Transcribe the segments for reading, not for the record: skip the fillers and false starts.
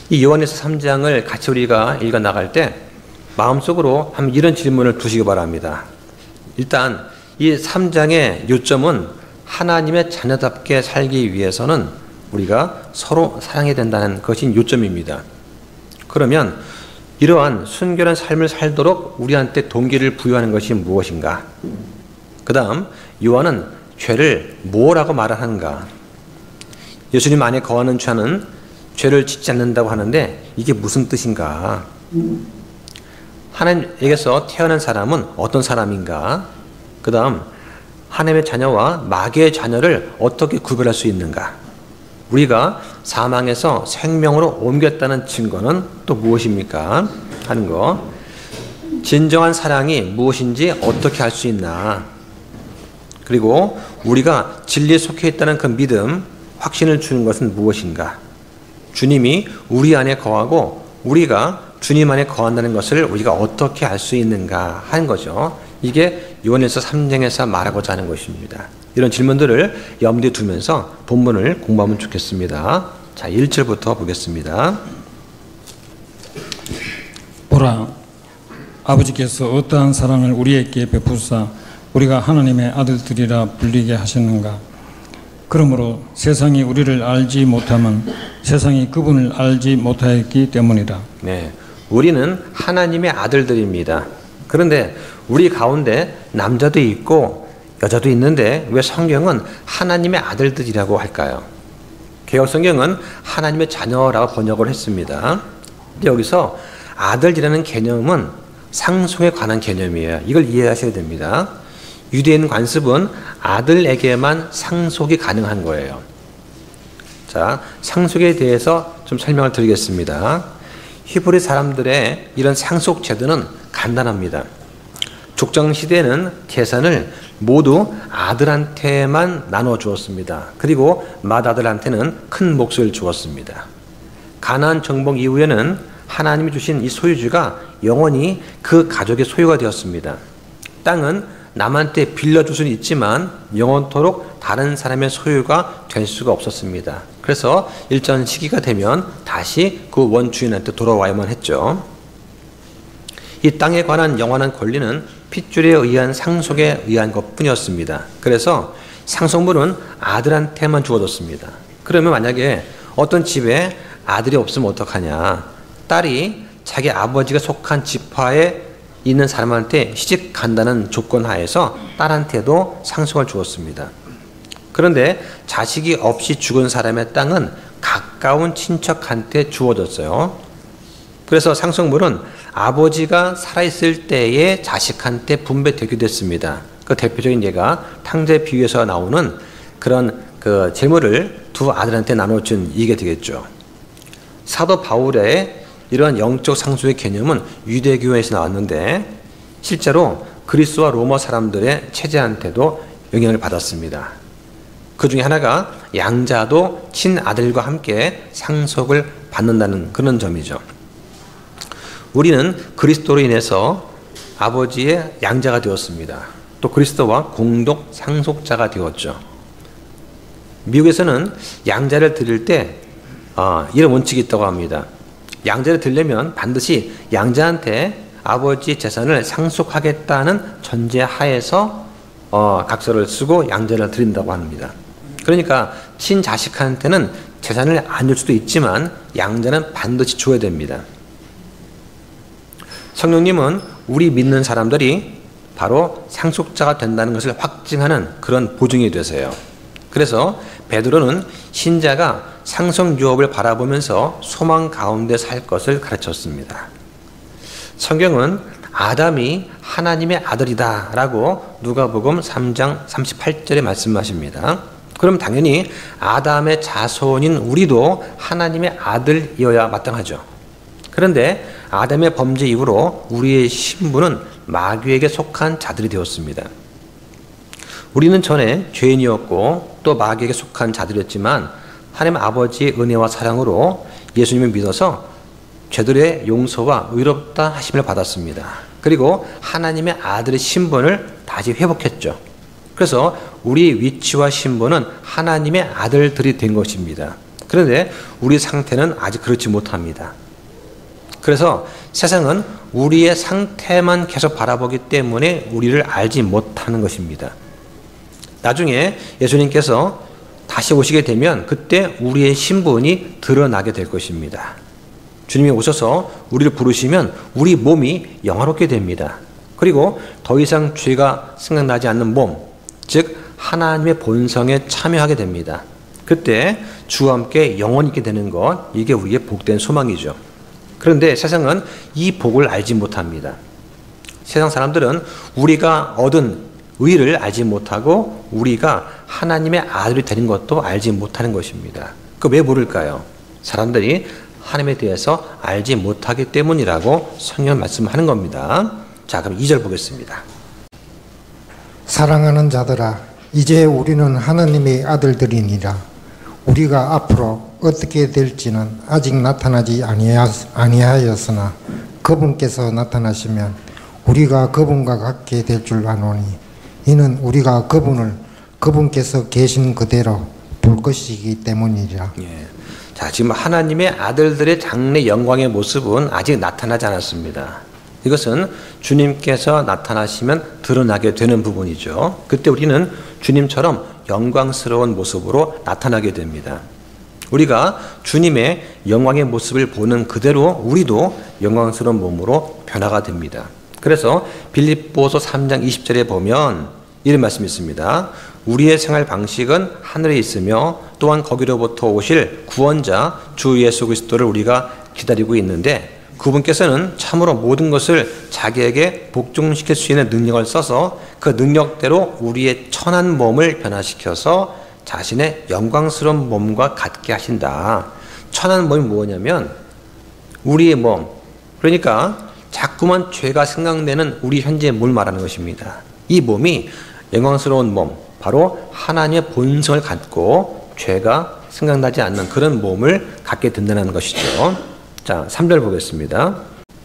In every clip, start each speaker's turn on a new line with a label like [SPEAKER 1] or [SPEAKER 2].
[SPEAKER 1] 이 요한일서 3장을 같이 우리가 읽어 나갈 때 마음속으로 한번 이런 질문을 두시기 바랍니다. 일단 이 3장의 요점은 하나님의 자녀답게 살기 위해서는 우리가 서로 사랑해야 된다는 것이 요점입니다. 그러면 이러한 순결한 삶을 살도록 우리한테 동기를 부여하는 것이 무엇인가? 그 다음 요한은 죄를 뭐라고 말하는가? 예수님 안에 거하는 자는 죄를 짓지 않는다고 하는데 이게 무슨 뜻인가? 하나님에게서 태어난 사람은 어떤 사람인가? 그 다음 하나님의 자녀와 마귀의 자녀를 어떻게 구별할 수 있는가? 우리가 사망에서 생명으로 옮겼다는 증거는 또 무엇입니까? 하는 거. 진정한 사랑이 무엇인지 어떻게 알 수 있나? 그리고 우리가 진리에 속해 있다는 그 믿음, 확신을 주는 것은 무엇인가? 주님이 우리 안에 거하고 우리가 주님 안에 거한다는 것을 우리가 어떻게 알 수 있는가 하는 거죠. 이게 요한일서 3장에서 말하고자 하는 것입니다. 이런 질문들을 염두에 두면서 본문을 공부하면 좋겠습니다. 자, 1절부터 보겠습니다.
[SPEAKER 2] 보라, 아버지께서 어떠한 사랑을 우리에게 베푸사 우리가 하나님의 아들들이라 불리게 하셨는가? 그러므로 세상이 우리를 알지 못하면 세상이 그분을 알지 못하였기 때문이다.
[SPEAKER 1] 네, 우리는 하나님의 아들들입니다. 그런데 우리 가운데 남자도 있고 여자도 있는데 왜 성경은 하나님의 아들들이라고 할까요? 개역성경은 하나님의 자녀라고 번역을 했습니다. 근데 여기서 아들이라는 개념은 상속에 관한 개념이에요. 이걸 이해하셔야 됩니다. 유대인 관습은 아들에게만 상속이 가능한 거예요. 자, 상속에 대해서 좀 설명을 드리겠습니다. 히브리 사람들의 이런 상속 제도는 간단합니다. 족장 시대에는 재산을 모두 아들한테만 나눠 주었습니다. 그리고 맏아들한테는 큰 몫을 주었습니다. 가나안 정복 이후에는 하나님이 주신 이 소유주가 영원히 그 가족의 소유가 되었습니다. 땅은 남한테 빌려줄 수는 있지만 영원토록 다른 사람의 소유가 될 수가 없었습니다. 그래서 일정 시기가 되면 다시 그 원주인한테 돌아와야만 했죠. 이 땅에 관한 영원한 권리는 핏줄에 의한 상속에 의한 것뿐이었습니다. 그래서 상속물은 아들한테만 주어졌습니다. 그러면 만약에 어떤 집에 아들이 없으면 어떡하냐? 딸이 자기 아버지가 속한 지파에 있는 사람한테 시집 간다는 조건 하에서 딸한테도 상속을 주었습니다. 그런데 자식이 없이 죽은 사람의 땅은 가까운 친척한테 주어졌어요. 그래서 상속물은 아버지가 살아있을 때에 자식한테 분배되게 됐습니다. 그 대표적인 예가 탕자 비유에서 나오는 그런 그 재물을 두 아들한테 나눠준 이게 되겠죠. 사도 바울의 이러한 영적 상속의 개념은 유대교에서 나왔는데 실제로 그리스와 로마 사람들의 체제한테도 영향을 받았습니다. 그 중에 하나가 양자도 친아들과 함께 상속을 받는다는 그런 점이죠. 우리는 그리스도로 인해서 아버지의 양자가 되었습니다. 또 그리스도와 공동 상속자가 되었죠. 미국에서는 양자를 드릴 때 이런 원칙이 있다고 합니다. 양자를 드리려면 반드시 양자한테 아버지 재산을 상속하겠다는 전제 하에서 각서를 쓰고 양자를 드린다고 합니다. 그러니까 친자식한테는 재산을 안 줄 수도 있지만 양자는 반드시 줘야 됩니다. 성령님은 우리 믿는 사람들이 바로 상속자가 된다는 것을 확증하는 그런 보증이 되세요. 그래서 베드로는 신자가 상속 유업을 바라보면서 소망 가운데 살 것을 가르쳤습니다. 성경은 아담이 하나님의 아들이다 라고 누가복음 3장 38절에 말씀하십니다. 그럼 당연히 아담의 자손인 우리도 하나님의 아들이어야 마땅하죠. 그런데 아담의 범죄 이후로 우리의 신분은 마귀에게 속한 자들이 되었습니다. 우리는 전에 죄인이었고 또 마귀에게 속한 자들이었지만 하나님 아버지의 은혜와 사랑으로 예수님을 믿어서 죄들의 용서와 의롭다 하심을 받았습니다. 그리고 하나님의 아들의 신분을 다시 회복했죠. 그래서 우리 위치와 신분은 하나님의 아들들이 된 것입니다. 그런데 우리 상태는 아직 그렇지 못합니다. 그래서 세상은 우리의 상태만 계속 바라보기 때문에 우리를 알지 못하는 것입니다. 나중에 예수님께서 다시 오시게 되면 그때 우리의 신분이 드러나게 될 것입니다. 주님이 오셔서 우리를 부르시면 우리 몸이 영화롭게 됩니다. 그리고 더 이상 죄가 생각나지 않는 몸, 즉 하나님의 본성에 참여하게 됩니다. 그때 주와 함께 영원히 있게 되는 것, 이게 우리의 복된 소망이죠. 그런데 세상은 이 복을 알지 못합니다. 세상 사람들은 우리가 얻은 의를 알지 못하고 우리가 하나님의 아들이 되는 것도 알지 못하는 것입니다. 그 왜 모를까요? 사람들이 하나님에 대해서 알지 못하기 때문이라고 성경 말씀하는 겁니다. 자, 그럼 2절 보겠습니다.
[SPEAKER 3] 사랑하는 자들아, 이제 우리는 하나님의 아들들이니라. 우리가 앞으로 어떻게 될지는 아직 나타나지 아니하였으나 그분께서 나타나시면 우리가 그분과 같게 될 줄 아노니 이는 우리가 그분께서 계신 그대로 볼 것이기 때문이라.
[SPEAKER 1] 예. 자, 지금 하나님의 아들들의 장래 영광의 모습은 아직 나타나지 않았습니다. 이것은 주님께서 나타나시면 드러나게 되는 부분이죠. 그때 우리는 주님처럼 영광스러운 모습으로 나타나게 됩니다. 우리가 주님의 영광의 모습을 보는 그대로 우리도 영광스러운 몸으로 변화가 됩니다. 그래서 빌립보서 3장 20절에 보면 이런 말씀이 있습니다. 우리의 생활 방식은 하늘에 있으며 또한 거기로부터 오실 구원자 주 예수 그리스도를 우리가 기다리고 있는데 그분께서는 참으로 모든 것을 자기에게 복종시킬 수 있는 능력을 써서 그 능력대로 우리의 천한 몸을 변화시켜서 자신의 영광스러운 몸과 같게 하신다. 천한 몸이 뭐냐면 우리의 몸, 그러니까 자꾸만 죄가 생각되는 우리 현재의 몸을 말하는 것입니다. 이 몸이 영광스러운 몸, 바로 하나님의 본성을 갖고 죄가 생각나지 않는 그런 몸을 갖게 된다는 것이죠. 자, 3절 보겠습니다.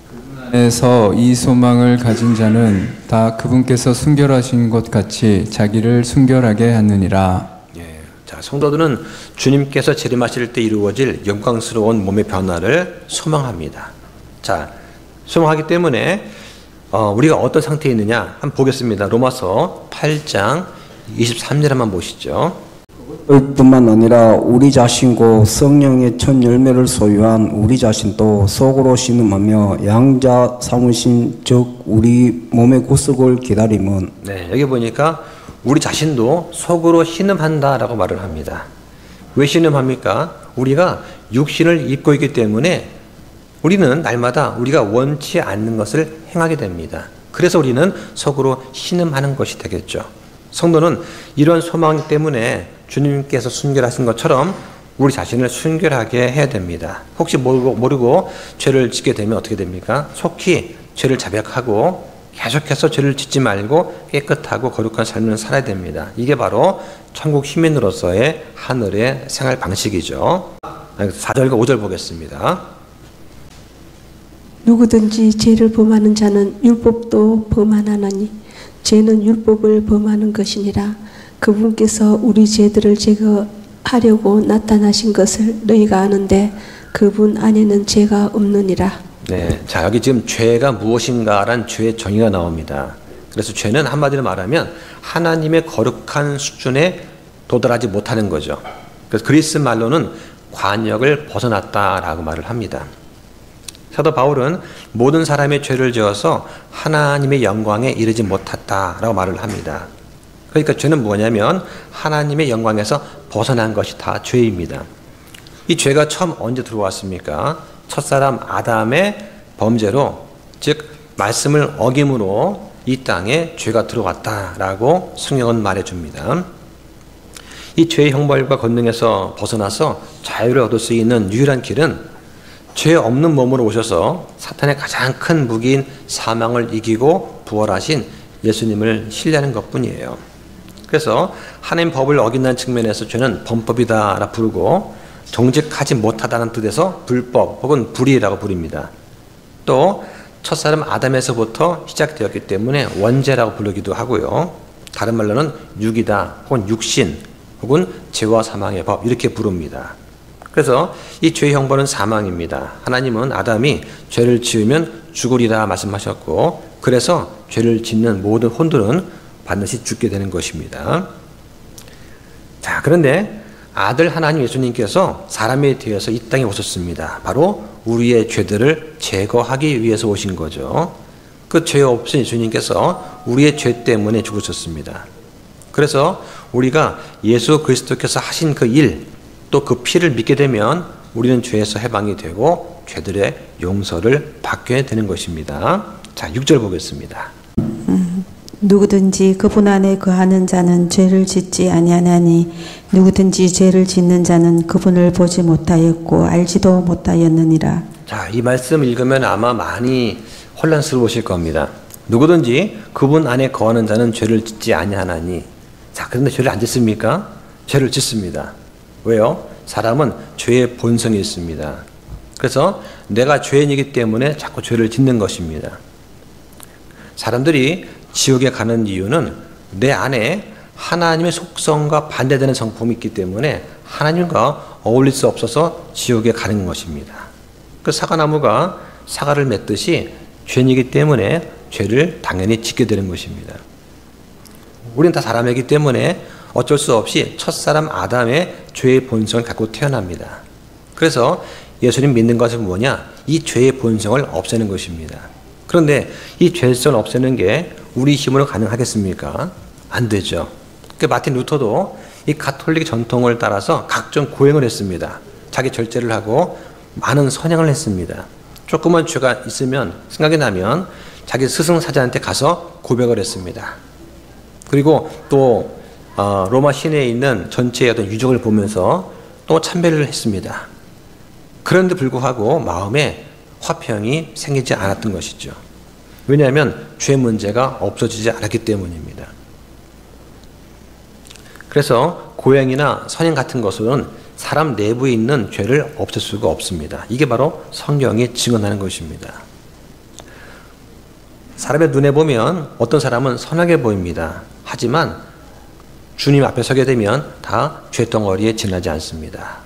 [SPEAKER 4] 그분 안에서 이 소망을 가진 자는 다 그분께서 순결하신 것 같이 자기를 순결하게 하느니라.
[SPEAKER 1] 예, 자, 성도들은 주님께서 재림하실 때 이루어질 영광스러운 몸의 변화를 소망합니다. 자, 소망하기 때문에 우리가 어떤 상태에 있느냐 한번 보겠습니다. 로마서 8장 23절 한번 보시죠.
[SPEAKER 5] 뿐만 아니라 우리 자신고 성령의 첫 열매를 소유한 우리 자신도 속으로 신음하며 양자 삼으신 즉 우리 몸의 구속을 기다림은.
[SPEAKER 1] 네, 여기 보니까 우리 자신도 속으로 신음한다라고 말을 합니다. 왜 신음합니까? 우리가 육신을 입고 있기 때문에 우리는 날마다 우리가 원치 않는 것을 행하게 됩니다. 그래서 우리는 속으로 신음하는 것이 되겠죠. 성도는 이런 소망 때문에 주님께서 순결하신 것처럼 우리 자신을 순결하게 해야 됩니다. 혹시 모르고 죄를 짓게 되면 어떻게 됩니까? 속히 죄를 자백하고 계속해서 죄를 짓지 말고 깨끗하고 거룩한 삶을 살아야 됩니다. 이게 바로 천국 시민으로서의 하늘의 생활 방식이죠. 4절과 5절 보겠습니다.
[SPEAKER 6] 누구든지 죄를 범하는 자는 율법도 범하나니 죄는 율법을 범하는 것이니라. 그분께서 우리 죄들을 제거하려고 나타나신 것을 너희가 아는데 그분 안에는 죄가 없느니라.
[SPEAKER 1] 네, 자, 여기 지금 죄가 무엇인가라는 죄의 정의가 나옵니다. 그래서 죄는 한마디로 말하면 하나님의 거룩한 수준에 도달하지 못하는 거죠. 그래서 그리스 말로는 관역을 벗어났다라고 말을 합니다. 사도 바울은 모든 사람의 죄를 지어서 하나님의 영광에 이르지 못했다라고 말을 합니다. 그러니까 죄는 뭐냐면 하나님의 영광에서 벗어난 것이 다 죄입니다. 이 죄가 처음 언제 들어왔습니까? 첫사람 아담의 범죄로, 즉 말씀을 어김으로 이 땅에 죄가 들어왔다라고 성경은 말해줍니다. 이 죄의 형벌과 권능에서 벗어나서 자유를 얻을 수 있는 유일한 길은 죄 없는 몸으로 오셔서 사탄의 가장 큰 무기인 사망을 이기고 부활하신 예수님을 신뢰하는 것뿐이에요. 그래서 하나님 법을 어긴다는 측면에서 죄는 범법이다라 부르고 정직하지 못하다는 뜻에서 불법 혹은 불의라고 부릅니다. 또 첫사람 아담에서부터 시작되었기 때문에 원죄라고 부르기도 하고요. 다른 말로는 육이다 혹은 육신 혹은 죄와 사망의 법 이렇게 부릅니다. 그래서 이 죄의 형벌은 사망입니다. 하나님은 아담이 죄를 지으면 죽으리라 말씀하셨고, 그래서 죄를 짓는 모든 혼들은 반드시 죽게 되는 것입니다. 자, 그런데 아들 하나님 예수님께서 사람에 대해서 이 땅에 오셨습니다. 바로 우리의 죄들을 제거하기 위해서 오신 거죠. 그 죄 없으신 예수님께서 우리의 죄 때문에 죽으셨습니다. 그래서 우리가 예수 그리스도께서 하신 그 일, 또 그 피를 믿게 되면 우리는 죄에서 해방이 되고 죄들의 용서를 받게 되는 것입니다. 자, 6절 보겠습니다.
[SPEAKER 7] 누구든지 그분 안에 거하는 자는 죄를 짓지 아니하나니 누구든지 죄를 짓는 자는 그분을 보지 못하였고 알지도 못하였느니라.
[SPEAKER 1] 자, 이 말씀 읽으면 아마 많이 혼란스러우실 겁니다. 누구든지 그분 안에 거하는 자는 죄를 짓지 아니하나니. 자, 그런데 죄를 안 짓습니까? 죄를 짓습니다. 왜요? 사람은 죄의 본성이 있습니다. 그래서 내가 죄인이기 때문에 자꾸 죄를 짓는 것입니다. 사람들이 지옥에 가는 이유는 내 안에 하나님의 속성과 반대되는 성품이 있기 때문에 하나님과 어울릴 수 없어서 지옥에 가는 것입니다. 그 사과나무가 사과를 맺듯이 죄인이기 때문에 죄를 당연히 짓게 되는 것입니다. 우리는 다 사람이기 때문에 어쩔 수 없이 첫사람 아담의 죄의 본성을 갖고 태어납니다. 그래서 예수님 믿는 것은 뭐냐? 이 죄의 본성을 없애는 것입니다. 그런데 이 죄성을 없애는 게 우리 힘으로 가능하겠습니까? 안 되죠. 그 마틴 루터도 이 가톨릭 전통을 따라서 각종 고행을 했습니다. 자기 절제를 하고 많은 선행을 했습니다. 조그만 죄가 있으면 생각이 나면 자기 스승사자한테 가서 고백을 했습니다. 그리고 또 로마 시내에 있는 전체의 어떤 유적을 보면서 또 참배를 했습니다. 그런데 불구하고 마음에 화평이 생기지 않았던 것이죠. 왜냐하면 죄 문제가 없어지지 않았기 때문입니다. 그래서 고행이나 선행 같은 것은 사람 내부에 있는 죄를 없앨 수가 없습니다. 이게 바로 성경이 증언하는 것입니다. 사람의 눈에 보면 어떤 사람은 선하게 보입니다. 하지만 주님 앞에 서게 되면 다 죄덩어리에 지나지 않습니다.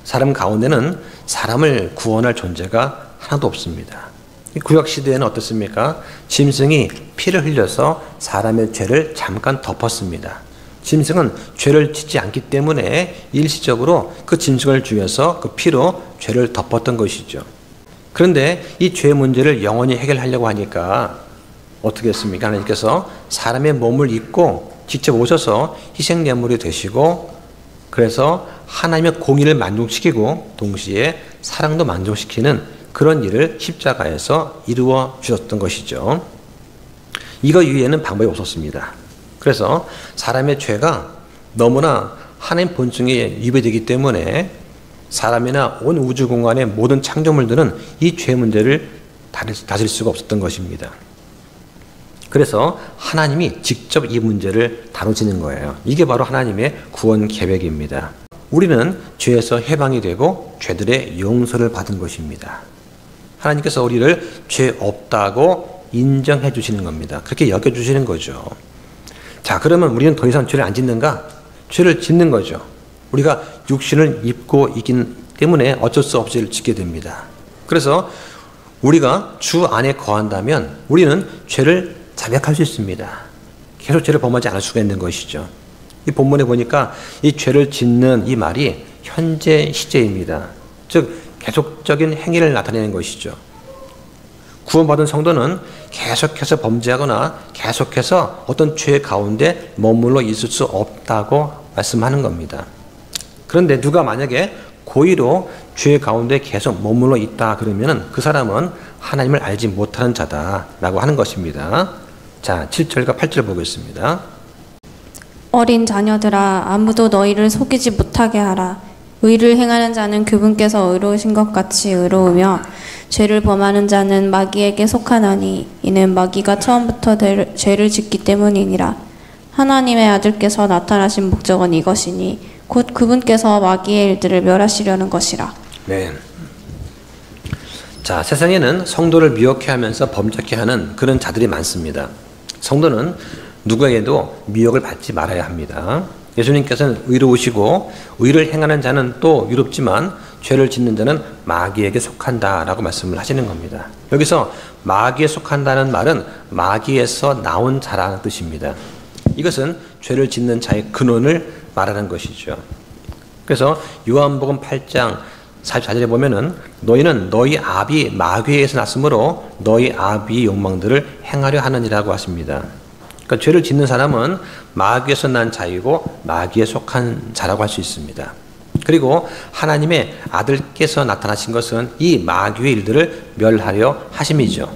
[SPEAKER 1] 사람 가운데는 사람을 구원할 존재가 하나도 없습니다. 구약시대에는 어떻습니까? 짐승이 피를 흘려서 사람의 죄를 잠깐 덮었습니다. 짐승은 죄를 짓지 않기 때문에 일시적으로 그 짐승을 죽여서 그 피로 죄를 덮었던 것이죠. 그런데 이 죄 문제를 영원히 해결하려고 하니까 어떻게 했습니까? 하나님께서 사람의 몸을 입고 직접 오셔서 희생제물이 되시고, 그래서 하나님의 공의를 만족시키고 동시에 사랑도 만족시키는 그런 일을 십자가에서 이루어 주셨던 것이죠. 이거 이외에는 방법이 없었습니다. 그래서 사람의 죄가 너무나 하나님 본성에 위배되기 때문에 사람이나 온 우주 공간의 모든 창조물들은 이 죄 문제를 다스릴 수가 없었던 것입니다. 그래서 하나님이 직접 이 문제를 다루시는 거예요. 이게 바로 하나님의 구원 계획입니다. 우리는 죄에서 해방이 되고 죄들의 용서를 받은 것입니다. 하나님께서 우리를 죄 없다고 인정해 주시는 겁니다. 그렇게 여겨주시는 거죠. 자, 그러면 우리는 더 이상 죄를 안 짓는가? 죄를 짓는 거죠. 우리가 육신을 입고 있기 때문에 어쩔 수 없이 죄를 짓게 됩니다. 그래서 우리가 주 안에 거한다면 우리는 죄를 자백할 수 있습니다. 계속 죄를 범하지 않을 수가 있는 것이죠. 이 본문에 보니까 이 죄를 짓는 이 말이 현재 시제입니다. 즉 계속적인 행위를 나타내는 것이죠. 구원받은 성도는 계속해서 범죄하거나 계속해서 어떤 죄 가운데 머물러 있을 수 없다고 말씀하는 겁니다. 그런데 누가 만약에 고의로 죄 가운데 계속 머물러 있다 그러면 그 사람은 하나님을 알지 못하는 자다라고 하는 것입니다. 자, 7절과 8절 보겠습니다.
[SPEAKER 8] 어린 자녀들아, 아무도 너희를 속이지 못하게 하라. 의를 행하는 자는 그분께서 의로우신 것 같이 의로우며 죄를 범하는 자는 마귀에게 속하나니 이는 마귀가 처음부터 죄를 짓기 때문이니라. 하나님의 아들께서 나타나신 목적은 이것이니 곧 그분께서 마귀의 일들을 멸하시려는 것이라.
[SPEAKER 1] 네. 자, 세상에는 성도를 미혹해 하면서 범죄케 하는 그런 자들이 많습니다. 성도는 누구에게도 미혹을 받지 말아야 합니다. 예수님께서는 의로우시고 의를 행하는 자는 또 의롭지만 죄를 짓는 자는 마귀에게 속한다라고 말씀을 하시는 겁니다. 여기서 마귀에 속한다는 말은 마귀에서 나온 자라는 뜻입니다. 이것은 죄를 짓는 자의 근원을 말하는 것이죠. 그래서 요한복음 8장 44절에 보면은 너희는 너희 아비 마귀에서 났으므로 너희 아비의 욕망들을 행하려 하느니라고 하십니다. 그러니까 죄를 짓는 사람은 마귀에서 난 자이고 마귀에 속한 자라고 할 수 있습니다. 그리고 하나님의 아들께서 나타나신 것은 이 마귀의 일들을 멸하려 하심이죠.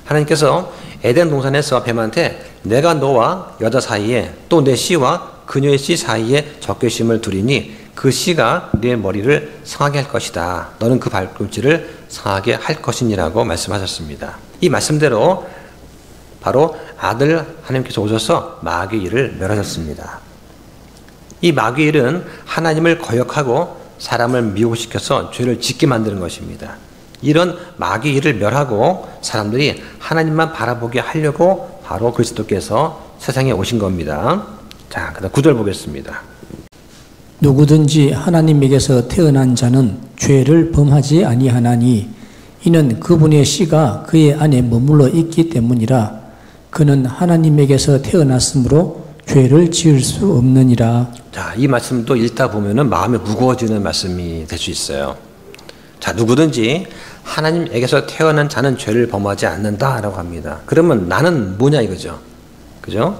[SPEAKER 1] 하나님께서 에덴 동산에서 뱀한테 내가 너와 여자 사이에 또 내 씨와 그녀의 씨 사이에 적개심을 두리니 그 씨가 네 머리를 상하게 할 것이다. 너는 그 발꿈치를 상하게 할 것이니라고 말씀하셨습니다. 이 말씀대로 바로 아들 하나님께서 오셔서 마귀의 일을 멸하셨습니다. 이 마귀의 일은 하나님을 거역하고 사람을 미혹시켜서 죄를 짓게 만드는 것입니다. 이런 마귀의 일을 멸하고 사람들이 하나님만 바라보게 하려고 바로 그리스도께서 세상에 오신 겁니다. 자, 그다음 9절 보겠습니다.
[SPEAKER 9] 누구든지 하나님에게서 태어난 자는 죄를 범하지 아니하나니 이는 그분의 씨가 그의 안에 머물러 있기 때문이라. 그는 하나님에게서 태어났으므로 죄를 지을 수 없느니라.
[SPEAKER 1] 자, 이 말씀도 읽다 보면은 마음이 무거워지는 말씀이 될 수 있어요. 자, 누구든지 하나님에게서 태어난 자는 죄를 범하지 않는다라고 합니다. 그러면 나는 뭐냐 이거죠. 그죠?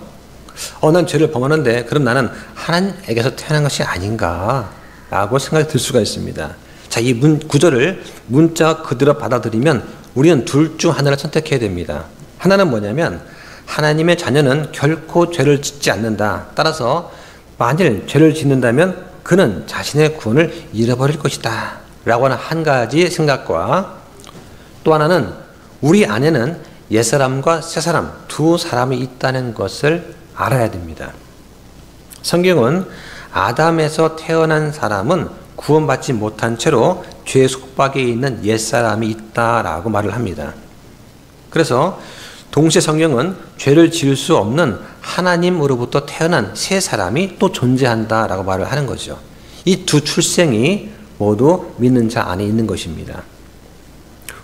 [SPEAKER 1] 난 죄를 범하는데 그럼 나는 하나님에게서 태어난 것이 아닌가라고 생각이 들 수가 있습니다. 자, 이 구절을 문자 그대로 받아들이면 우리는 둘 중 하나를 선택해야 됩니다. 하나는 뭐냐면 하나님의 자녀는 결코 죄를 짓지 않는다. 따라서 만일 죄를 짓는다면 그는 자신의 구원을 잃어버릴 것이다 라고 하는 한 가지 생각과 또 하나는 우리 안에는 옛사람과 새사람 두 사람이 있다는 것을 알아야 됩니다. 성경은 아담에서 태어난 사람은 구원받지 못한 채로 죄의 속박에 있는 옛사람이 있다라고 말을 합니다. 그래서 동시에 성경은 죄를 지을 수 없는 하나님으로부터 태어난 새 사람이 또 존재한다라고 말을 하는 거죠. 이 두 출생이 모두 믿는 자 안에 있는 것입니다.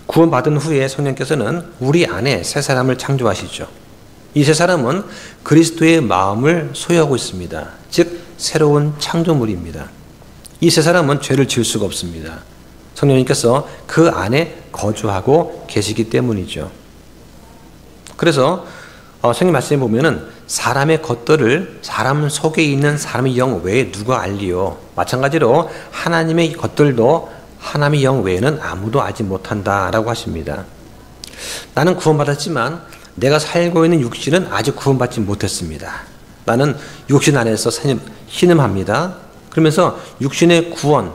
[SPEAKER 1] 구원받은 후에 성령께서는 우리 안에 새 사람을 창조하시죠. 이 새 사람은 그리스도의 마음을 소유하고 있습니다. 즉 새로운 창조물입니다. 이 새 사람은 죄를 지을 수가 없습니다. 성령님께서 그 안에 거주하고 계시기 때문이죠. 그래서 성경 말씀에 보면은 사람의 것들을 사람 속에 있는 사람의 영 외에 누가 알리요. 마찬가지로 하나님의 것들도 하나님의 영 외에는 아무도 알지 못한다라고 하십니다. 나는 구원받았지만 내가 살고 있는 육신은 아직 구원받지 못했습니다. 나는 육신 안에서 신음합니다. 그러면서 육신의 구원,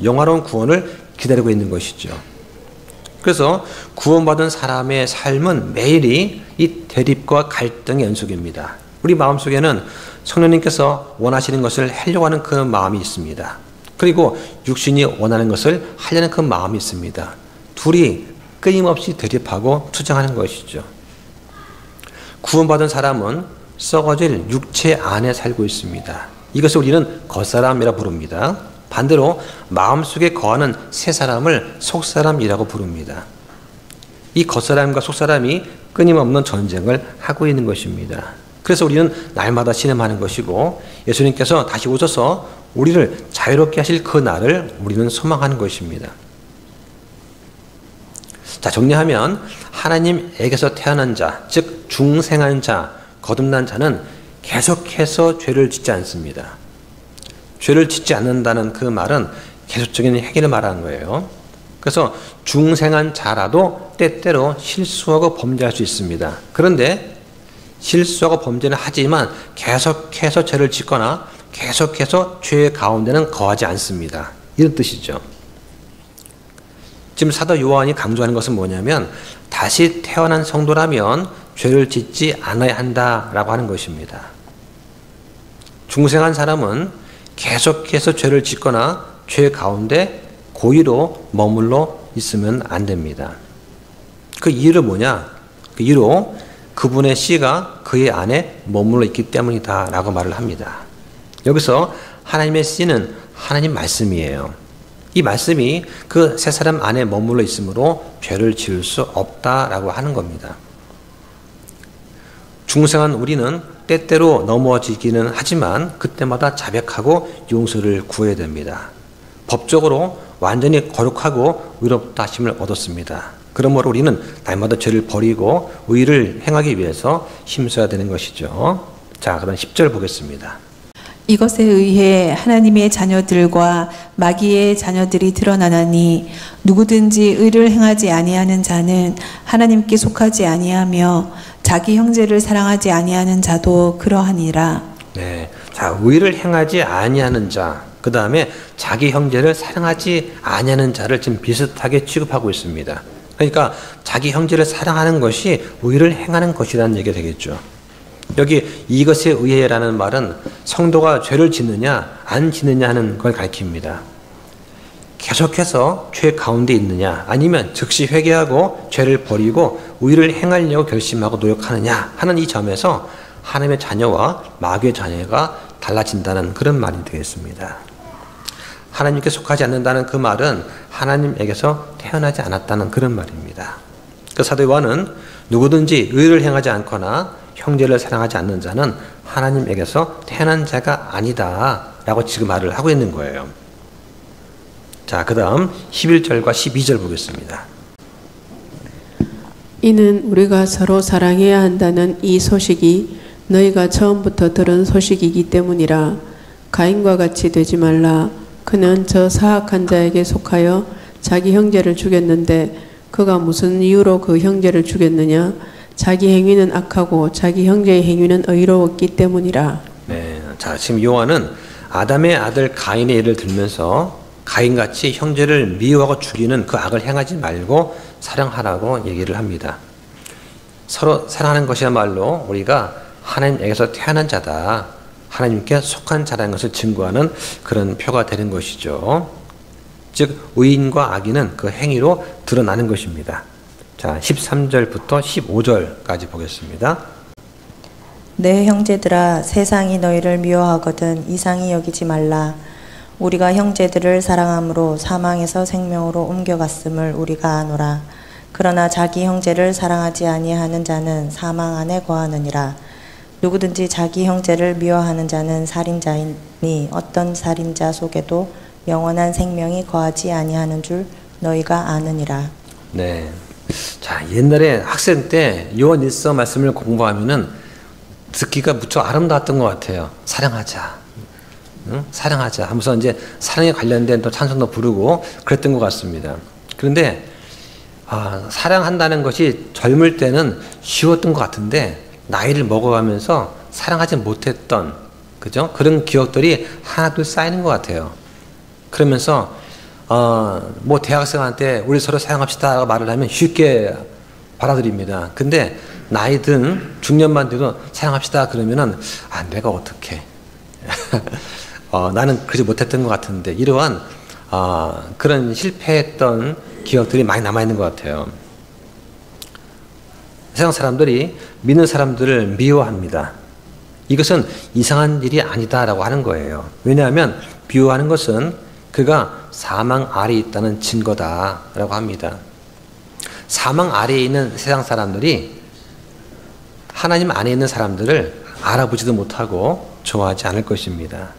[SPEAKER 1] 영화로운 구원을 기다리고 있는 것이죠. 그래서 구원받은 사람의 삶은 매일이 이 대립과 갈등의 연속입니다. 우리 마음속에는 성령님께서 원하시는 것을 하려고 하는 그 마음이 있습니다. 그리고 육신이 원하는 것을 하려는 그 마음이 있습니다. 둘이 끊임없이 대립하고 투쟁하는 것이죠. 구원받은 사람은 썩어질 육체 안에 살고 있습니다. 이것을 우리는 겉사람이라 부릅니다. 반대로 마음속에 거하는 새 사람을 속사람이라고 부릅니다. 이 겉사람과 속사람이 끊임없는 전쟁을 하고 있는 것입니다. 그래서 우리는 날마다 신음하는 것이고 예수님께서 다시 오셔서 우리를 자유롭게 하실 그 날을 우리는 소망하는 것입니다. 자, 정리하면 하나님에게서 태어난 자, 즉 중생한 자, 거듭난 자는 계속해서 죄를 짓지 않습니다. 죄를 짓지 않는다는 그 말은 계속적인 행위를 말하는 거예요. 그래서 중생한 자라도 때때로 실수하고 범죄할 수 있습니다. 그런데 실수하고 범죄는 하지만 계속해서 죄를 짓거나 계속해서 죄의 가운데는 거하지 않습니다. 이런 뜻이죠. 지금 사도 요한이 강조하는 것은 뭐냐면 다시 태어난 성도라면 죄를 짓지 않아야 한다라고 하는 것입니다. 중생한 사람은 계속해서 죄를 짓거나 죄 가운데 고의로 머물러 있으면 안 됩니다. 그 이유는 뭐냐? 그 이유로 그분의 씨가 그의 안에 머물러 있기 때문이다 라고 말을 합니다. 여기서 하나님의 씨는 하나님 말씀이에요. 이 말씀이 그 세 사람 안에 머물러 있으므로 죄를 지을 수 없다라고 하는 겁니다. 중생한 우리는 때때로 넘어지기는 하지만 그때마다 자백하고 용서를 구해야 됩니다. 법적으로 완전히 거룩하고 의롭다 하심을 얻었습니다. 그러므로 우리는 날마다 죄를 버리고 의를 행하기 위해서 힘써야 되는 것이죠. 자, 그럼 10절 보겠습니다.
[SPEAKER 10] 이것에 의해 하나님의 자녀들과 마귀의 자녀들이 드러나나니 누구든지 의를 행하지 아니하는 자는 하나님께 속하지 아니하며 자기 형제를 사랑하지 아니하는 자도 그러하니라.
[SPEAKER 1] 네, 자, 의를 행하지 아니하는 자, 그 다음에 자기 형제를 사랑하지 아니하는 자를 지금 비슷하게 취급하고 있습니다. 그러니까 자기 형제를 사랑하는 것이 의를 행하는 것이라는 얘기가 되겠죠. 여기 이것에 의해라는 말은 성도가 죄를 짓느냐 안 짓느냐 하는 걸 가리킵니다. 계속해서 죄 가운데 있느냐 아니면 즉시 회개하고 죄를 버리고 의를 행하려고 결심하고 노력하느냐 하는 이 점에서 하나님의 자녀와 마귀의 자녀가 달라진다는 그런 말이 되겠습니다. 하나님께 속하지 않는다는 그 말은 하나님에게서 태어나지 않았다는 그런 말입니다. 그 사도 요한은 누구든지 의를 행하지 않거나 형제를 사랑하지 않는 자는 하나님에게서 태어난 자가 아니다 라고 지금 말을 하고 있는 거예요. 자, 그 다음 11절과 12절 보겠습니다.
[SPEAKER 6] 이는 우리가 서로 사랑해야 한다는 이 소식이 너희가 처음부터 들은 소식이기 때문이라. 가인과 같이 되지 말라. 그는 저 사악한 자에게 속하여 자기 형제를 죽였는데 그가 무슨 이유로 그 형제를 죽였느냐? 자기 행위는 악하고 자기 형제의 행위는 의로웠기 때문이라. 네, 자, 지금 요한은 아담의 아들 가인의 예를 들면서 가인같이 형제를 미워하고 죽이는 그 악을 행하지 말고 사랑하라고 얘기를 합니다. 서로 사랑하는 것이야말로 우리가 하나님에게서 태어난 자다, 하나님께 속한 자라는 것을 증거하는 그런 표가 되는 것이죠. 즉 의인과 악인은 그 행위로 드러나는 것입니다. 자, 13절부터 15절까지 보겠습니다.
[SPEAKER 11] 내 형제들아, 세상이 너희를 미워하거든 이상히 여기지 말라. 우리가 형제들을 사랑함으로 사망에서 생명으로 옮겨갔음을 우리가 아노라. 그러나 자기 형제를 사랑하지 아니하는 자는 사망 안에 거하느니라. 누구든지 자기 형제를 미워하는 자는 살인자이니 어떤 살인자 속에도 영원한 생명이 거하지 아니하는 줄 너희가 아느니라. 네. 자, 옛날에 학생 때 요한 일서 말씀을 공부하면은 듣기가 무척 아름다웠던 것 같아요. 사랑하자, 응? 사랑하자 하면서 이제 사랑에 관련된 또 찬송도 부르고 그랬던 것 같습니다. 그런데 사랑한다는 것이 젊을 때는 쉬웠던 것 같은데 나이를 먹어가면서 사랑하지 못했던, 그죠? 그런 기억들이 하나둘 쌓이는 것 같아요. 그러면서 뭐 대학생한테 우리 서로 사랑합시다 말을 하면 쉽게 받아들입니다. 근데 나이 든 중년만 돼도 사랑합시다 그러면은 내가 어떻게 나는 그러지 못했던 것 같은데, 이러한 그런 실패했던 기억들이 많이 남아있는 것 같아요. 세상 사람들이 믿는 사람들을 미워합니다. 이것은 이상한 일이 아니다라고 하는 거예요. 왜냐하면 미워하는 것은 그가 사망 아래에 있다는 증거다라고 합니다. 사망 아래에 있는 세상 사람들이 하나님 안에 있는 사람들을 알아보지도 못하고 좋아하지 않을 것입니다.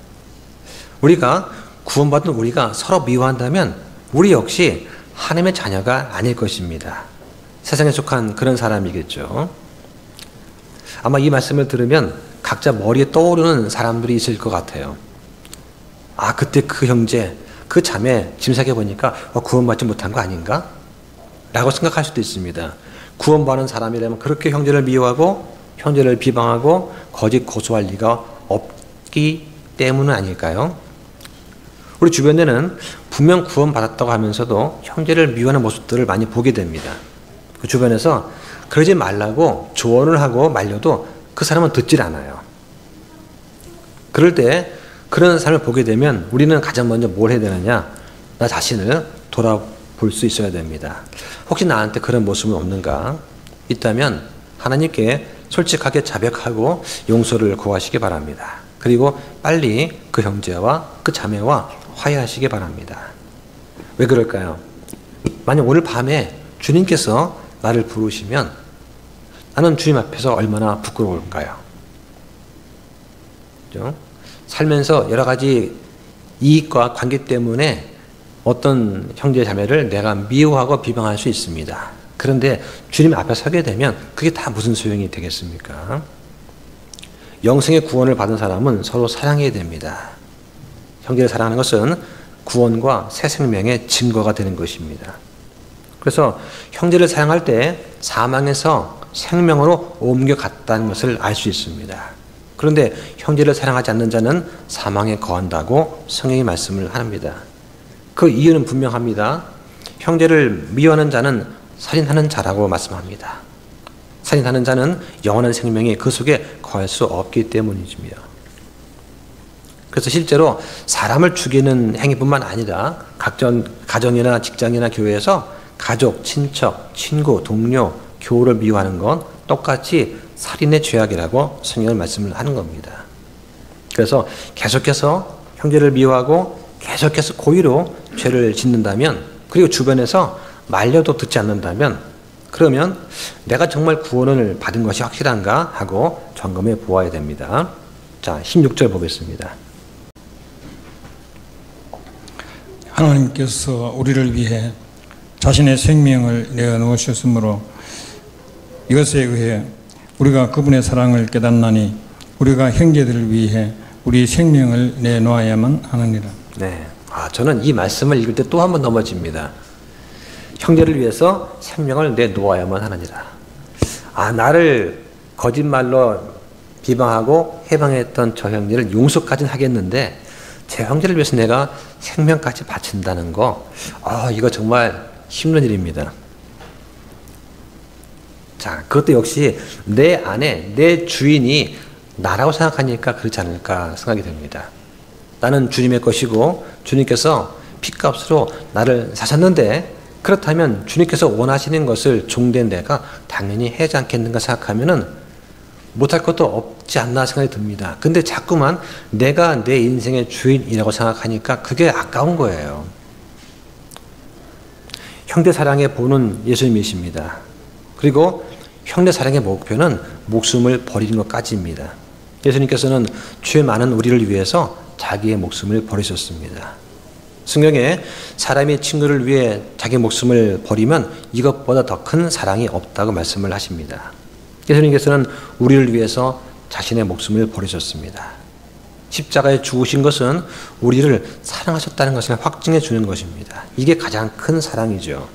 [SPEAKER 11] 우리가 구원받은 우리가 서로 미워한다면 우리 역시 하나님의 자녀가 아닐 것입니다. 세상에 속한 그런 사람이겠죠. 아마 이 말씀을 들으면 각자 머리에 떠오르는 사람들이 있을 것 같아요. 그때 그 형제, 그 자매 짐 사겨보니까 구원받지 못한 거 아닌가? 라고 생각할 수도 있습니다. 구원받은 사람이라면 그렇게 형제를 미워하고 형제를 비방하고 거짓 고소할 리가 없기 때문은 아닐까요? 우리 주변에는 분명 구원받았다고 하면서도 형제를 미워하는 모습들을 많이 보게 됩니다. 그 주변에서 그러지 말라고 조언을 하고 말려도 그 사람은 듣질 않아요. 그럴 때 그런 삶을 보게 되면 우리는 가장 먼저 뭘 해야 되느냐? 나 자신을 돌아볼 수 있어야 됩니다. 혹시 나한테 그런 모습은 없는가? 있다면 하나님께 솔직하게 자백하고 용서를 구하시기 바랍니다.
[SPEAKER 1] 그리고 빨리 그 형제와 그 자매와 화해하시기 바랍니다. 왜 그럴까요? 만약 오늘 밤에 주님께서 나를 부르시면 나는 주님 앞에서 얼마나 부끄러울까요? 그죠? 살면서 여러 가지 이익과 관계 때문에 어떤 형제 자매를 내가 미워하고 비방할 수 있습니다. 그런데 주님 앞에 서게 되면 그게 다 무슨 소용이 되겠습니까? 영생의 구원을 받은 사람은 서로 사랑해야 됩니다. 형제를 사랑하는 것은 구원과 새 생명의 증거가 되는 것입니다. 그래서 형제를 사랑할 때 사망에서 생명으로 옮겨갔다는 것을 알 수 있습니다. 그런데 형제를 사랑하지 않는 자는 사망에 거한다고 성경이 말씀을 합니다. 그 이유는 분명합니다. 형제를 미워하는 자는 살인하는 자라고 말씀합니다. 살인하는 자는 영원한 생명이 그 속에 거할 수 없기 때문입니다. 그래서 실제로 사람을 죽이는 행위뿐만 아니라 가정이나 직장이나 교회에서 가족, 친척, 친구, 동료, 교우를 미워하는 건 똑같이 살인의 죄악이라고 성경은 말씀을 하는 겁니다. 그래서 계속해서 형제를 미워하고 계속해서 고의로 죄를 짓는다면, 그리고 주변에서 말려도 듣지 않는다면, 그러면 내가 정말 구원을 받은 것이 확실한가 하고 점검해 보아야 됩니다. 자, 16절 보겠습니다.
[SPEAKER 2] 하나님께서 우리를 위해 자신의 생명을 내어놓으셨으므로 이것에 의해 우리가 그분의 사랑을 깨닫나니 우리가 형제들을 위해 우리 생명을 내놓아야만 하느니라.
[SPEAKER 1] 네, 저는 이 말씀을 읽을 때 또 한 번 넘어집니다. 형제를 위해서 생명을 내놓아야만 하느니라. 나를 거짓말로 비방하고 해방했던 저 형제를 용서까지는 하겠는데 제 형제를 위해서 내가 생명까지 바친다는 거, 이거 정말 힘든 일입니다. 자, 그것도 역시 내 안에 내 주인이 나라고 생각하니까 그렇지 않을까 생각이 됩니다. 나는 주님의 것이고 주님께서 핏값으로 나를 사셨는데, 그렇다면 주님께서 원하시는 것을 종된 내가 당연히 해야지 않겠는가 생각하면은 못할 것도 없지 않나 생각이 듭니다. 근데 자꾸만 내가 내 인생의 주인이라고 생각하니까 그게 아까운 거예요. 형제 사랑의 본은 예수님이십니다. 그리고 형제 사랑의 목표는 목숨을 버리는 것까지입니다. 예수님께서는 죄 많은 우리를 위해서 자기의 목숨을 버리셨습니다. 성경에 사람이 친구를 위해 자기 목숨을 버리면 이것보다 더 큰 사랑이 없다고 말씀을 하십니다. 예수님께서는 우리를 위해서 자신의 목숨을 버리셨습니다. 십자가에 죽으신 것은 우리를 사랑하셨다는 것을 확증해 주는 것입니다. 이게 가장 큰 사랑이죠.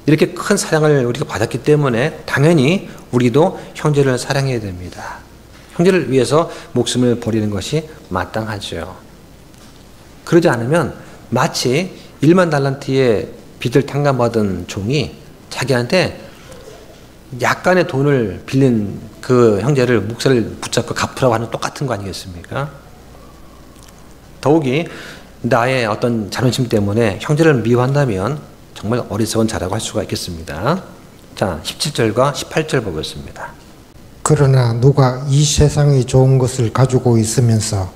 [SPEAKER 1] 이렇게 큰 사랑을 우리가 받았기 때문에 당연히 우리도 형제를 사랑해야 됩니다. 형제를 위해서 목숨을 버리는 것이 마땅하죠. 그러지 않으면 마치 1만 달란트의 빚을 탕감받은 종이 자기한테 약간의 돈을 빌린 그 형제를 묵살을 붙잡고 갚으라고 하는 똑같은 거 아니겠습니까? 더욱이 나의 어떤 자존심 때문에 형제를 미워한다면 정말 어리석은 자라고 할 수가 있겠습니다. 자, 17절과 18절 보겠습니다.
[SPEAKER 3] 그러나 누가 이 세상의 좋은 것을 가지고 있으면서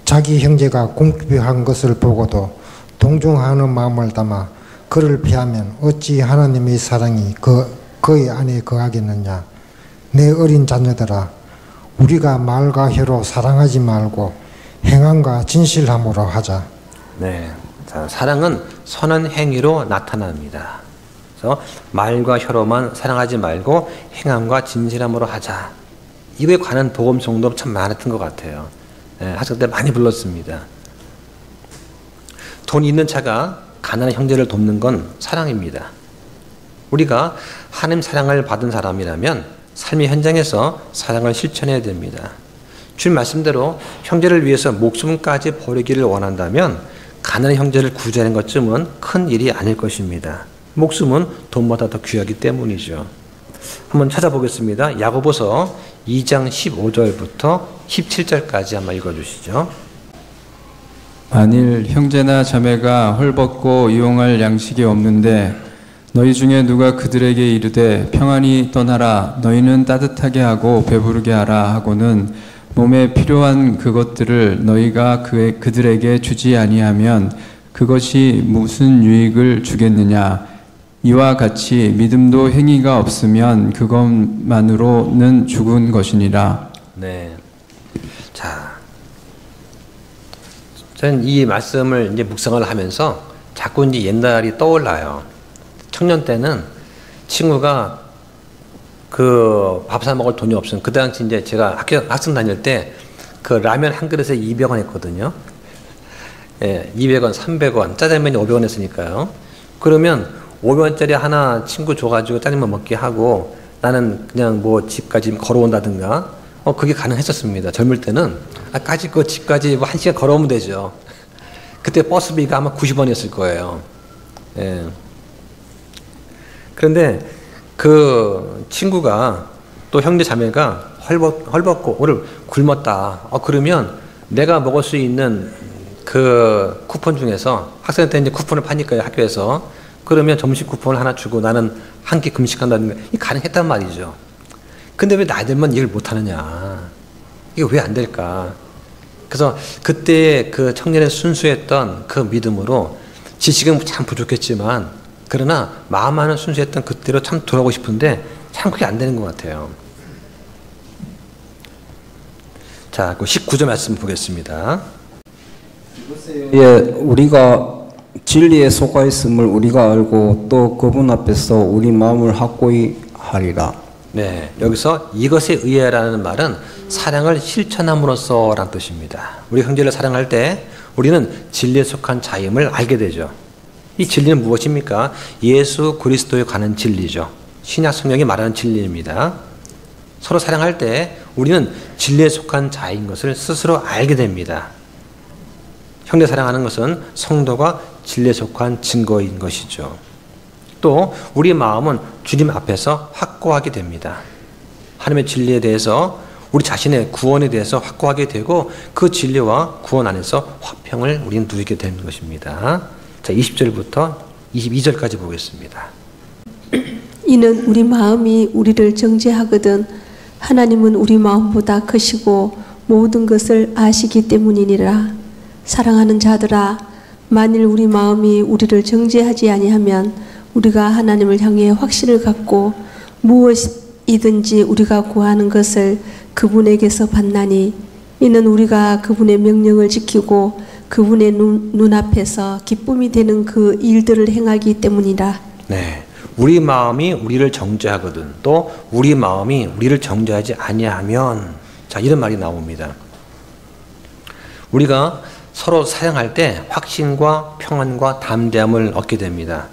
[SPEAKER 3] 자기 형제가 궁핍한 것을 보고도 동정하는 마음을 담아 그를 피하면 어찌 하나님의 사랑이 그의 안에 거하겠느냐. 내 어린 자녀들아, 우리가 말과 혀로 사랑하지 말고 행함과 진실함으로 하자.
[SPEAKER 1] 네, 자, 사랑은 선한 행위로 나타납니다. 그래서 말과 혀로만 사랑하지 말고 행함과 진실함으로 하자. 이거에 관한 복음송도 참 많았던 것 같아요. 하실 때 많이 불렀습니다. 돈 있는 자가 가난한 형제를 돕는 건 사랑입니다. 우리가 하나님 사랑을 받은 사람이라면 삶의 현장에서 사랑을 실천해야 됩니다. 주님 말씀대로 형제를 위해서 목숨까지 버리기를 원한다면 가난한 형제를 구제하는 것쯤은 큰 일이 아닐 것입니다. 목숨은 돈보다 더 귀하기 때문이죠. 한번 찾아보겠습니다. 야고보서 2장 15절부터 17절까지 한번 읽어주시죠.
[SPEAKER 4] 만일 형제나 자매가 헐벗고 이용할 양식이 없는데 너희 중에 누가 그들에게 이르되 평안히 떠나라, 너희는 따뜻하게 하고 배부르게 하라 하고는 몸에 필요한 그것들을 너희가 그들에게 주지 아니하면 그것이 무슨 유익을 주겠느냐. 이와 같이 믿음도 행위가 없으면 그것만으로는 죽은 것이니라.
[SPEAKER 1] 네. 자, 저는 이 말씀을 이제 묵상을 하면서 자꾸 이제 옛날이 떠올라요. 청년 때는 친구가 그 밥 사 먹을 돈이 없으면 그 당시 이제 제가 학생 다닐 때 그 라면 한 그릇에 200원 했거든요. 예, 200원, 300원, 짜장면이 500원 했으니까요. 그러면 500원짜리 하나 친구 줘가지고 짜장면 먹게 하고 나는 그냥 뭐 집까지 걸어온다든가 그게 가능했었습니다. 젊을 때는 까지 그 집까지 뭐 1시간 걸어오면 되죠. 그때 버스비가 아마 90원이었을 거예요. 예. 그런데 그 친구가 또 형제 자매가 헐벗고 오늘 굶었다. 그러면 내가 먹을 수 있는 그 쿠폰 중에서 학생 때 이제 쿠폰을 파니까요, 학교에서. 그러면 점심 쿠폰을 하나 주고 나는 한 끼 금식한다는 게 가능했단 말이죠. 근데 왜 나이 들면 일을 못 하느냐. 이게 왜 안 될까. 그래서 그때 그 청년의 순수했던 그 믿음으로 지식은 참 부족했지만 그러나 마음 안은 순수했던 그때로 참 돌아오고 싶은데 참 그게 안 되는 것 같아요. 자, 그 19절 말씀 보겠습니다.
[SPEAKER 5] 예, 우리가 진리에 속하 있음을 우리가 알고 또 그분 앞에서 우리 마음을 확고히 하리라.
[SPEAKER 1] 네, 여기서 이것에 의해라는 말은 사랑을 실천함으로써라는 뜻입니다. 우리 형제를 사랑할 때 우리는 진리에 속한 자임을 알게 되죠. 이 진리는 무엇입니까? 예수 그리스도에 관한 진리죠. 신약 성경이 말하는 진리입니다. 서로 사랑할 때 우리는 진리에 속한 자인 것을 스스로 알게 됩니다. 형제 사랑하는 것은 성도가 진리에 속한 증거인 것이죠. 또 우리 마음은 주님 앞에서 확고하게 됩니다. 하나님의 진리에 대해서 우리 자신의 구원에 대해서 확고하게 되고 그 진리와 구원 안에서 화평을 우리는 누리게 되는 것입니다. 자, 20절부터 22절까지 보겠습니다.
[SPEAKER 6] 이는 우리 마음이 우리를 정죄하거든 하나님은 우리 마음보다 크시고 모든 것을 아시기 때문이니라. 사랑하는 자들아, 만일 우리 마음이 우리를 정죄하지 아니하면 우리가 하나님을 향해 확신을 갖고 무엇이든지 우리가 구하는 것을 그분에게서 받나니 이는 우리가 그분의 명령을 지키고 그분의 눈앞에서 기쁨이 되는 그 일들을 행하기 때문이라.
[SPEAKER 1] 네, 우리 마음이 우리를 정죄하거든 또 우리 마음이 우리를 정죄하지 아니하면, 자, 이런 말이 나옵니다. 우리가 서로 사랑할 때 확신과 평안과 담대함을 얻게 됩니다.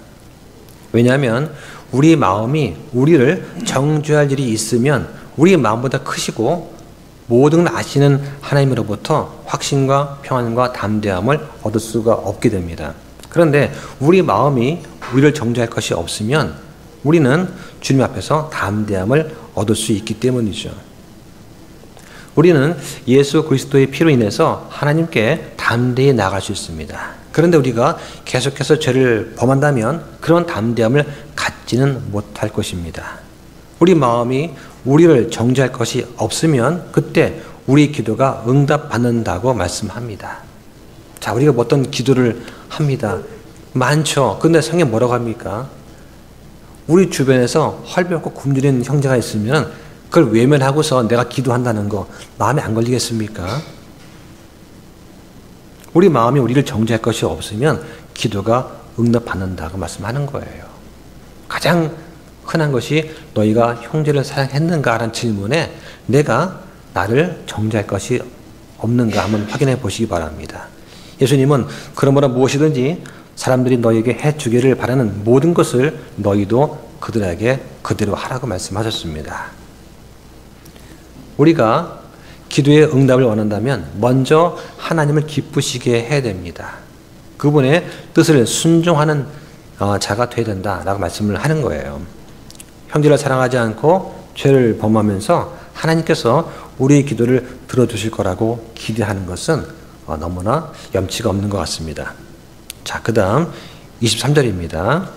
[SPEAKER 1] 왜냐하면 우리 마음이 우리를 정죄할 일이 있으면 우리 마음보다 크시고 모든 걸 아시는 하나님으로부터 확신과 평안과 담대함을 얻을 수가 없게 됩니다. 그런데 우리 마음이 우리를 정죄할 것이 없으면 우리는 주님 앞에서 담대함을 얻을 수 있기 때문이죠. 우리는 예수 그리스도의 피로 인해서 하나님께 담대히 나아갈 수 있습니다. 그런데 우리가 계속해서 죄를 범한다면 그런 담대함을 갖지는 못할 것입니다. 우리 마음이 우리를 정죄할 것이 없으면 그때 우리 기도가 응답받는다고 말씀합니다. 자, 우리가 어떤 기도를 합니다. 많죠. 근데 성경에 뭐라고 합니까? 우리 주변에서 헐벗고 굶주린 형제가 있으면 그걸 외면하고서 내가 기도한다는 거 마음에 안 걸리겠습니까? 우리 마음이 우리를 정죄할 것이 없으면 기도가 응답받는다고 말씀하는 거예요. 가장 흔한 것이 너희가 형제를 사랑했는가 라는 질문에 내가 나를 정죄할 것이 없는가 한번 확인해 보시기 바랍니다. 예수님은 그러므로 무엇이든지 사람들이 너희에게 해주기를 바라는 모든 것을 너희도 그들에게 그대로 하라고 말씀하셨습니다. 우리가 기도의 응답을 원한다면 먼저 하나님을 기쁘시게 해야 됩니다. 그분의 뜻을 순종하는 자가 되어야 된다라고 말씀을 하는 거예요. 형제를 사랑하지 않고 죄를 범하면서 하나님께서 우리의 기도를 들어주실 거라고 기대하는 것은 너무나 염치가 없는 것 같습니다. 자, 그 다음 23절입니다.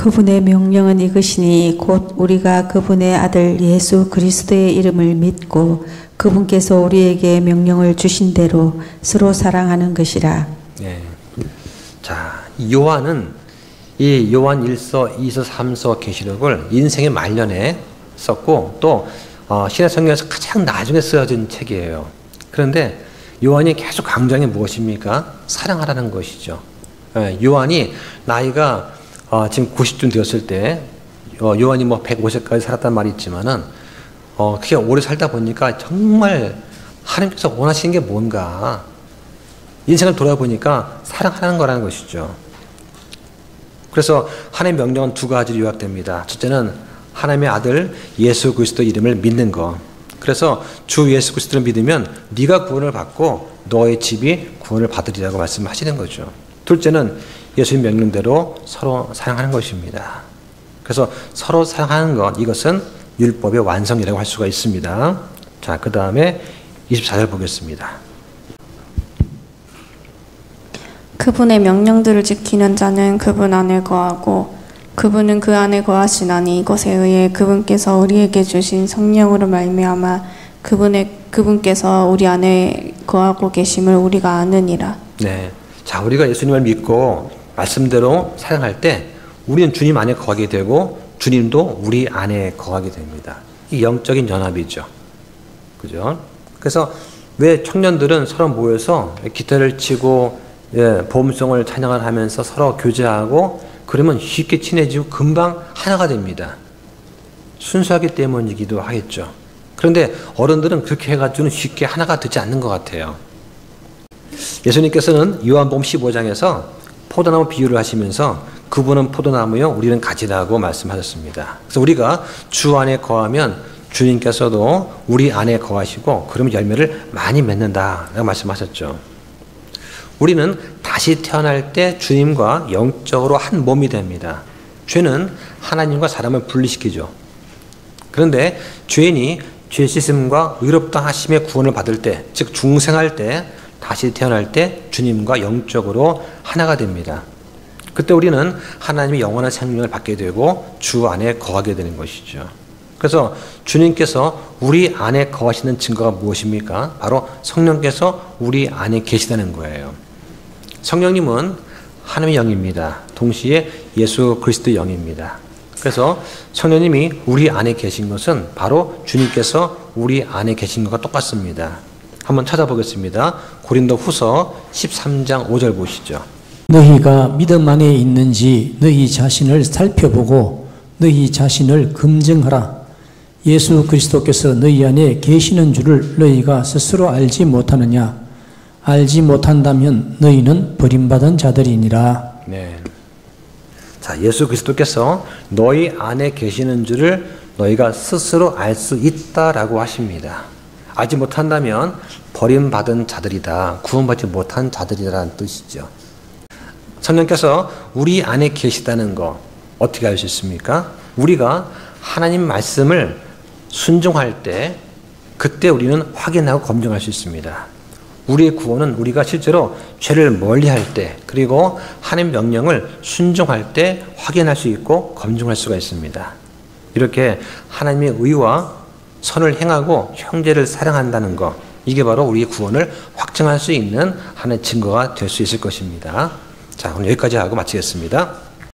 [SPEAKER 7] 그분의 명령은 이것이니 곧 우리가 그분의 아들 예수 그리스도의 이름을 믿고 그분께서 우리에게 명령을 주신 대로 서로 사랑하는 것이라.
[SPEAKER 1] 네. 자, 요한은 이 요한 1서, 2서, 3서 계시록을 인생의 말년에 썼고 또 신약 성경에서 가장 나중에 쓰여진 책이에요. 그런데 요한이 계속 강조한 게 무엇입니까? 사랑하라는 것이죠. 요한이 나이가 지금 90쯤 되었을 때 요한이 뭐 150까지 살았단 말이 있지만은 그게 오래 살다 보니까 정말 하나님께서 원하시는 게 뭔가 인생을 돌아보니까 사랑하는 거라는 것이죠. 그래서 하나님의 명령은 두 가지로 요약됩니다. 첫째는 하나님의 아들 예수 그리스도 이름을 믿는 것. 그래서 주 예수 그리스도를 믿으면 네가 구원을 받고 너의 집이 구원을 받으리라고 말씀하시는 거죠. 둘째는 예수님 명령대로 서로 사랑하는 것입니다. 그래서 서로 사랑하는 것, 이것은 율법의 완성이라고 할 수가 있습니다. 자, 그 다음에 24절 보겠습니다.
[SPEAKER 8] 그분의 명령들을 지키는 자는 그분 안에 거하고 그분은 그 안에 거하시나니 이것에 의해 그분께서 우리에게 주신 성령으로 말미암아 그분께서 우리 안에 거하고 계심을 우리가 아느니라.
[SPEAKER 1] 네, 자, 우리가 예수님을 믿고 말씀대로 사랑할 때 우리는 주님 안에 거하게 되고 주님도 우리 안에 거하게 됩니다. 이 영적인 연합이죠. 그죠? 그래서 왜 청년들은 서로 모여서 기타를 치고 보험송을 찬양을 하면서 서로 교제하고 그러면 쉽게 친해지고 금방 하나가 됩니다. 순수하기 때문이기도 하겠죠. 그런데 어른들은 그렇게 해가지고는 쉽게 하나가 되지 않는 것 같아요. 예수님께서는 요한복음 15장에서 포도나무 비유를 하시면서 그분은 포도나무요 우리는 가지라고 말씀하셨습니다. 그래서 우리가 주 안에 거하면 주님께서도 우리 안에 거하시고 그러면 열매를 많이 맺는다라고 말씀하셨죠. 우리는 다시 태어날 때 주님과 영적으로 한 몸이 됩니다. 죄는 하나님과 사람을 분리시키죠. 그런데 죄인이 죄 씻음과 의롭다 하심의 구원을 받을 때, 즉 중생할 때, 다시 태어날 때 주님과 영적으로 하나가 됩니다. 그때 우리는 하나님의 영원한 생명을 받게 되고 주 안에 거하게 되는 것이죠. 그래서 주님께서 우리 안에 거하시는 증거가 무엇입니까? 바로 성령께서 우리 안에 계시다는 거예요. 성령님은 하나님의 영입니다. 동시에 예수 그리스도의 영입니다. 그래서 성령님이 우리 안에 계신 것은 바로 주님께서 우리 안에 계신 것과 똑같습니다. 한번 찾아보겠습니다. 고린도 후서 13장 5절 보시죠.
[SPEAKER 9] 너희가 믿음 안에 있는지 너희 자신을 살펴보고 너희 자신을 검증하라. 예수 그리스도께서 너희 안에 계시는 줄을 너희가 스스로 알지 못하느냐? 알지 못한다면 너희는 버림받은 자들이니라.
[SPEAKER 1] 네. 자, 예수 그리스도께서 너희 안에 계시는 줄을 너희가 스스로 알 수 있다라고 하십니다. 알지 못한다면 버림받은 자들이다, 구원받지 못한 자들이라는 뜻이죠. 성령께서 우리 안에 계시다는 거 어떻게 알 수 있습니까? 우리가 하나님 말씀을 순종할 때 그때 우리는 확인하고 검증할 수 있습니다. 우리의 구원은 우리가 실제로 죄를 멀리할 때 그리고 하나님 명령을 순종할 때 확인할 수 있고 검증할 수가 있습니다. 이렇게 하나님의 의와 선을 행하고 형제를 사랑한다는 것, 이게 바로 우리의 구원을 확증할 수 있는 하나의 증거가 될 수 있을 것입니다. 자, 오늘 여기까지 하고 마치겠습니다.